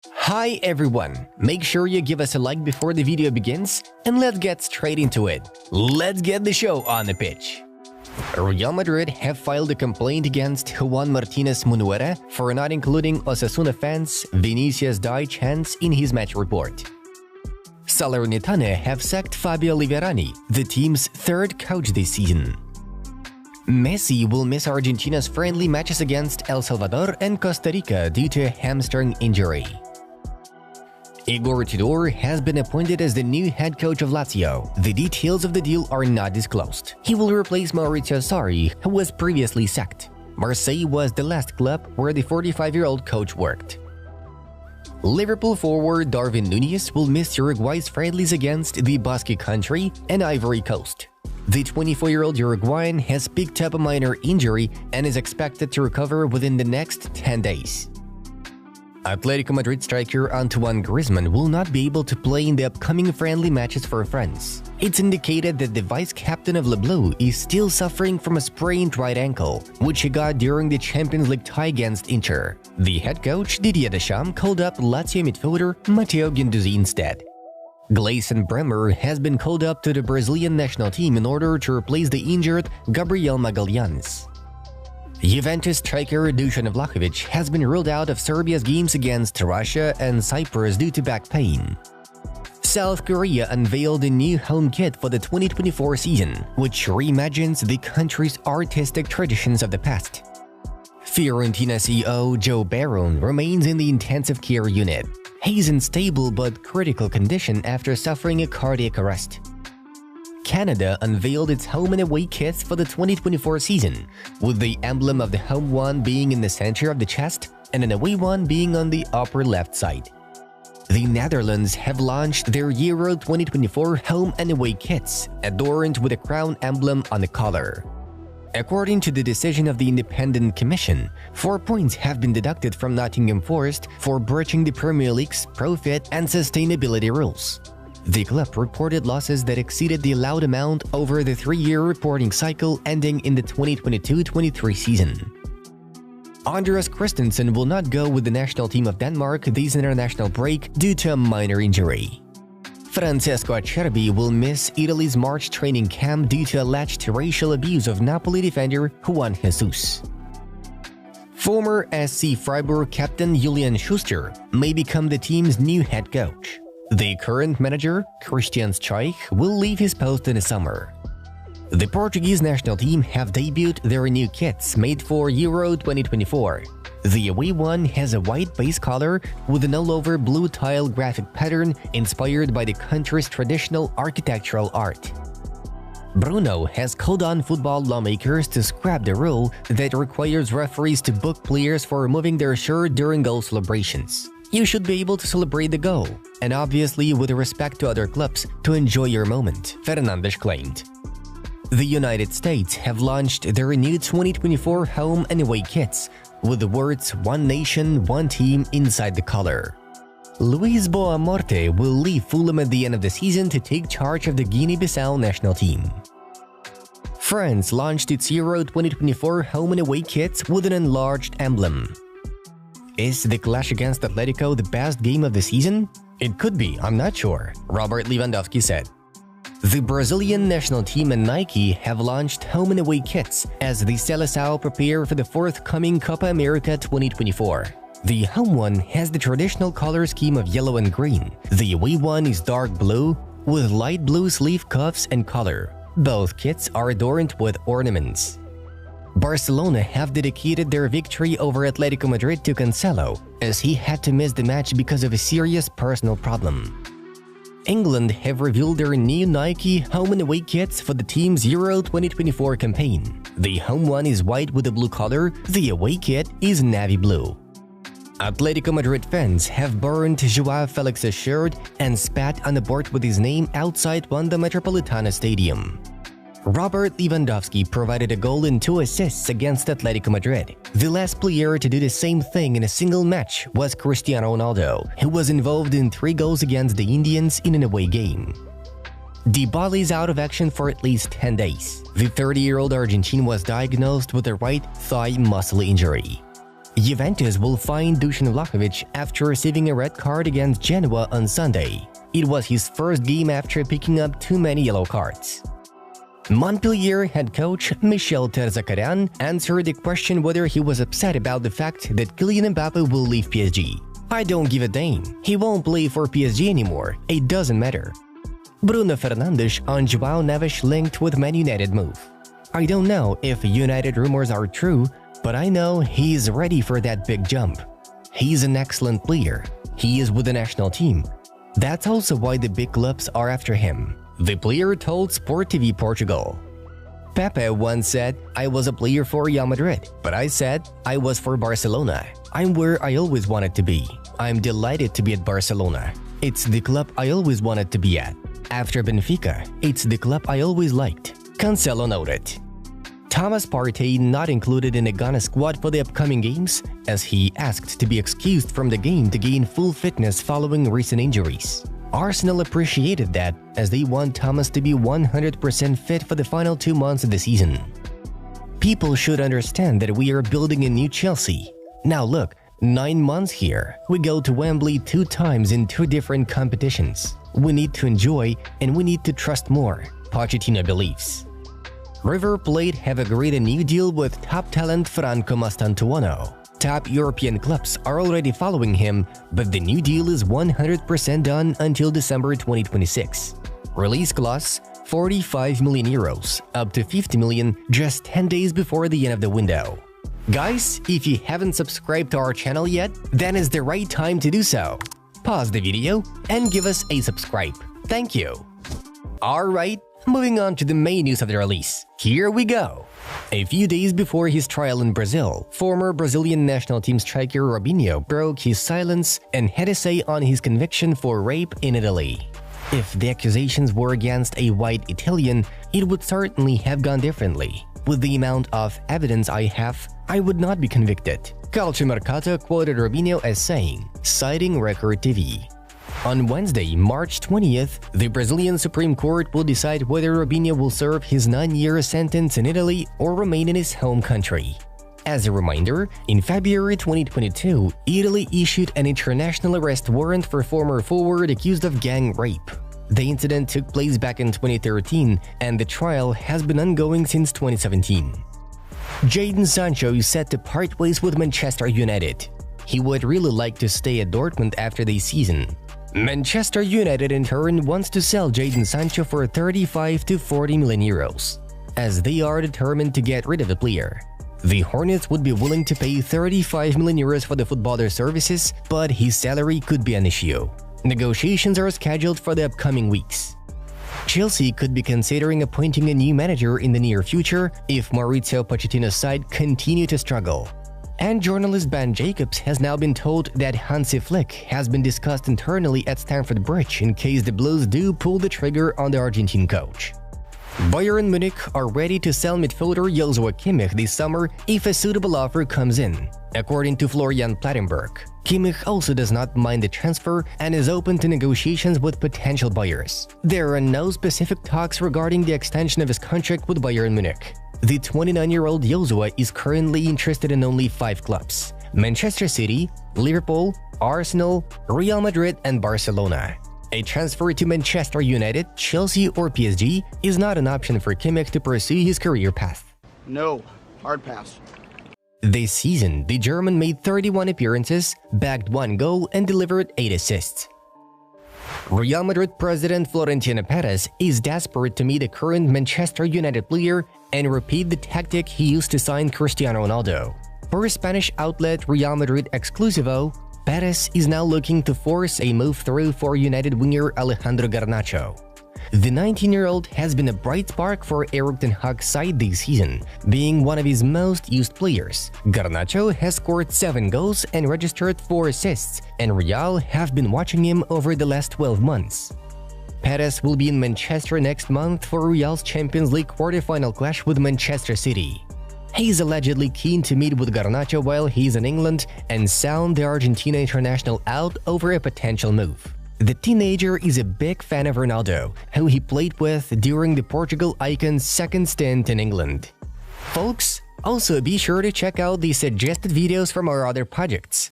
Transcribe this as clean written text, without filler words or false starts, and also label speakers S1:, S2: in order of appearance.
S1: Hi everyone! Make sure you give us a like before the video begins, and let's get straight into it. Let's get the show on the pitch! Real Madrid have filed a complaint against Juan Martinez Munuera for not including Osasuna fans Vinicius die chants in his match report. Salernitana have sacked Fabio Liverani, the team's third coach this season. Messi will miss Argentina's friendly matches against El Salvador and Costa Rica due to a hamstring injury. Igor Tudor has been appointed as the new head coach of Lazio. The details of the deal are not disclosed. He will replace Maurizio Sarri, who was previously sacked. Marseille was the last club where the 45-year-old coach worked. Liverpool forward Darwin Núñez will miss Uruguay's friendlies against the Basque Country and Ivory Coast. The 24-year-old Uruguayan has picked up a minor injury and is expected to recover within the next 10 days. Atletico Madrid striker Antoine Griezmann will not be able to play in the upcoming friendly matches for France. It's indicated that the vice-captain of Le Bleu is still suffering from a sprained right ankle, which he got during the Champions League tie against Inter. The head coach Didier Deschamps called up Lazio midfielder Matteo Guendouzi instead. Gleison Bremer has been called up to the Brazilian national team in order to replace the injured Gabriel Magalhães. Juventus striker Dusan Vlahovic has been ruled out of Serbia's games against Russia and Cyprus due to back pain. South Korea unveiled a new home kit for the 2024 season, which reimagines the country's artistic traditions of the past. Fiorentina CEO Joe Barone remains in the intensive care unit. He's in stable but critical condition after suffering a cardiac arrest. Canada unveiled its home and away kits for the 2024 season, with the emblem of the home one being in the center of the chest and an away one being on the upper left side. The Netherlands have launched their Euro 2024 home and away kits, adorned with a crown emblem on the collar. According to the decision of the Independent Commission, 4 points have been deducted from Nottingham Forest for breaching the Premier League's profit and sustainability rules. The club reported losses that exceeded the allowed amount over the 3-year reporting cycle ending in the 2022-23 season. Andreas Christensen will not go with the national team of Denmark this international break due to a minor injury. Francesco Acerbi will miss Italy's March training camp due to alleged racial abuse of Napoli defender Juan Jesus. Former SC Freiburg captain Julian Schuster may become the team's new head coach. The current manager, Christian Streich, will leave his post in the summer. The Portuguese national team have debuted their new kits made for Euro 2024. The away one has a white base color with an all-over blue tile graphic pattern inspired by the country's traditional architectural art. Bruno has called on football lawmakers to scrap the rule that requires referees to book players for removing their shirt during goal celebrations. You should be able to celebrate the goal, and obviously with respect to other clubs, to enjoy your moment, Fernandes claimed. The United States have launched their new 2024 home and away kits, with the words One Nation, One Team inside the color. Luis Boa Morte will leave Fulham at the end of the season to take charge of the Guinea-Bissau national team. France launched its Euro 2024 home and away kits with an enlarged emblem. Is the clash against Atletico the best game of the season? It could be, I'm not sure, Robert Lewandowski said. The Brazilian national team and Nike have launched home and away kits as the Seleção prepare for the forthcoming Copa America 2024. The home one has the traditional color scheme of yellow and green. The away one is dark blue with light blue sleeve cuffs and collar. Both kits are adorned with ornaments. Barcelona have dedicated their victory over Atletico Madrid to Cancelo, as he had to miss the match because of a serious personal problem. England have revealed their new Nike home and away kits for the team's Euro 2024 campaign. The home one is white with a blue color, the away kit is navy blue. Atletico Madrid fans have burned João Felix's shirt and spat on the board with his name outside Wanda Metropolitano Stadium. Robert Lewandowski provided a goal and 2 assists against Atletico Madrid. The last player to do the same thing in a single match was Cristiano Ronaldo, who was involved in 3 goals against the Indians in an away game. Dybala is out of action for at least 10 days. The 30-year-old Argentine was diagnosed with a right thigh muscle injury. Juventus will fine Dusan Vlahovic after receiving a red card against Genoa on Sunday. It was his first game after picking up too many yellow cards. Montpellier head coach Michel Terzakarian answered the question whether he was upset about the fact that Kylian Mbappe will leave PSG. "I don't give a damn. He won't play for PSG anymore. It doesn't matter." Bruno Fernandes on João Neves linked with Man United move. "I don't know if United rumors are true, but I know he is ready for that big jump. He's an excellent player. He is with the national team. That's also why the big clubs are after him," the player told Sport TV Portugal. Pepe once said, "I was a player for Real Madrid, but I said I was for Barcelona. I'm where I always wanted to be. I'm delighted to be at Barcelona. It's the club I always wanted to be at. After Benfica, it's the club I always liked," Cancelo noted. Thomas Partey not included in the Ghana squad for the upcoming games, as he asked to be excused from the game to gain full fitness following recent injuries. Arsenal appreciated that, as they want Thomas to be 100% fit for the final 2 months of the season. "People should understand that we are building a new Chelsea. Now look, 9 months here, we go to Wembley 2 times in 2 different competitions. We need to enjoy and we need to trust more," Pochettino believes. River Plate have agreed a new deal with top talent Franco Mastantuono. Top European clubs are already following him, but the new deal is 100% done until December 2026. Release clause, 45 million euros, up to 50 million just 10 days before the end of the window. Guys, if you haven't subscribed to our channel yet, then it's the right time to do so. Pause the video and give us a subscribe. Thank you. Alright, moving on to the main news of the release. Here we go. A few days before his trial in Brazil, former Brazilian national team striker Robinho broke his silence and had a say on his conviction for rape in Italy. If the accusations were against a white Italian, it would certainly have gone differently. "With the amount of evidence I have, I would not be convicted," Calciomercato quoted Robinho as saying, citing Record TV. On Wednesday, March 20th, the Brazilian Supreme Court will decide whether Robinho will serve his 9-year sentence in Italy or remain in his home country. As a reminder, in February 2022, Italy issued an international arrest warrant for former forward accused of gang rape. The incident took place back in 2013, and the trial has been ongoing since 2017. Jadon Sancho is set to part ways with Manchester United. He would really like to stay at Dortmund after the season. Manchester United in turn wants to sell Jadon Sancho for 35 to 40 million euros, as they are determined to get rid of the player. The Hornets would be willing to pay 35 million euros for the footballer's services, but his salary could be an issue. Negotiations are scheduled for the upcoming weeks. Chelsea could be considering appointing a new manager in the near future if Mauricio Pochettino's side continue to struggle. And journalist Ben Jacobs has now been told that Hansi Flick has been discussed internally at Stamford Bridge in case the Blues do pull the trigger on the Argentine coach. Bayern Munich are ready to sell midfielder Joshua Kimmich this summer if a suitable offer comes in, according to Florian Plettenberg. Kimmich also does not mind the transfer and is open to negotiations with potential buyers. There are no specific talks regarding the extension of his contract with Bayern Munich. The 29-year-old Joshua is currently interested in only 5 clubs: Manchester City, Liverpool, Arsenal, Real Madrid, and Barcelona. A transfer to Manchester United, Chelsea, or PSG is not an option for Kimmich to pursue his career path.
S2: No, hard pass.
S1: This season, the German made 31 appearances, bagged 1 goal, and delivered 8 assists. Real Madrid president Florentino Perez is desperate to meet a current Manchester United player and repeat the tactic he used to sign Cristiano Ronaldo. Per Spanish outlet Real Madrid Exclusivo, Perez is now looking to force a move through for United winger Alejandro Garnacho. The 19-year-old has been a bright spark for Erik ten Hag's side this season, being one of his most used players. Garnacho has scored 7 goals and registered 4 assists, and Real have been watching him over the last 12 months. Perez will be in Manchester next month for Real's Champions League quarter-final clash with Manchester City. He's allegedly keen to meet with Garnacho while he's in England and sound the Argentina international out over a potential move. The teenager is a big fan of Ronaldo, who he played with during the Portugal icon's second stint in England. Folks, also be sure to check out the suggested videos from our other projects.